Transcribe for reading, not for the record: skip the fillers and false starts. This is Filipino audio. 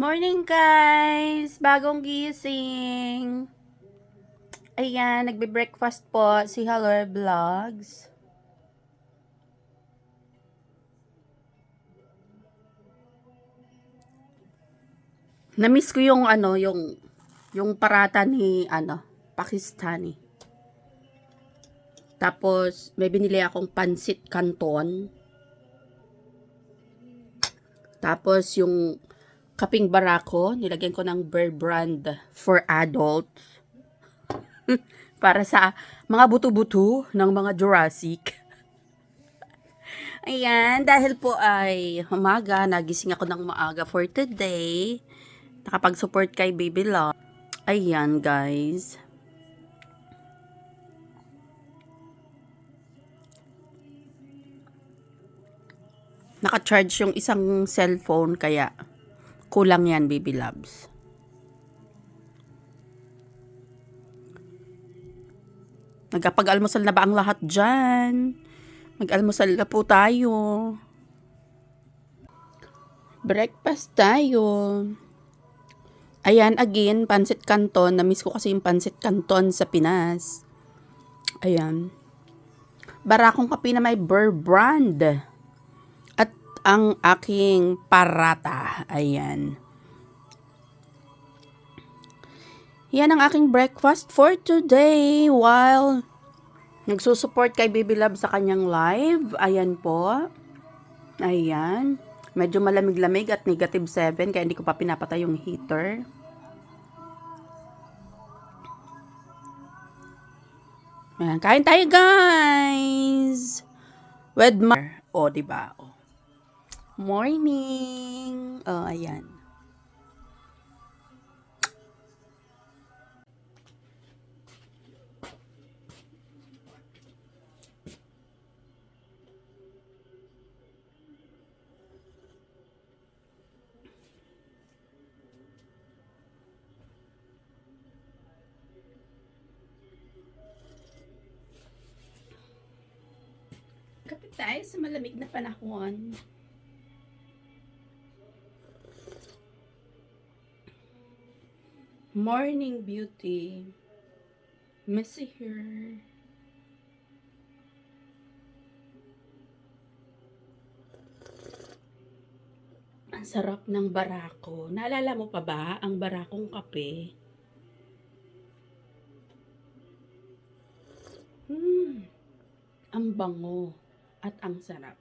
Morning guys! Bagong gising. Ayan, nagbe-breakfast po si Halor Vlogs. Namiss ko yung yung parata ni Pakistani. Tapos may binili akong pansit canton. Tapos yung kaping barako, nilagyan ko ng Bear Brand for adults. Para sa mga buto-buto ng mga Jurassic. Ayan, dahil po ay umaga, nagising ako ng maaga for today. Nakapag-support kay Baby Love. Ayan, guys. Naka-charge yung isang cellphone, kaya kulang yan, Baby Loves. Nagkapag-almusal na ba ang lahat dyan? Mag-almusal na po tayo. Breakfast tayo. Ayan, again, pansit canton. Namiss ko kasi yung pansit canton sa Pinas. Ayan. Barakong kape na may Bear Brand. At ang aking parata. Ayan. Yan ang aking breakfast for today while nagsusupport kay Baby Love sa kanyang live. Ayan po. Ayan. Medyo malamig-lamig at -7 kaya hindi ko pa pinapatay yung heater. Ayan. Kain tayo guys! With my... diba? Morning! Ayan. Kapit tayo sa malamig na panahon. Morning beauty. Messy here. Ang sarap ng barako. Naalala mo pa ba ang barakong kape? Ang bango at ang sarap.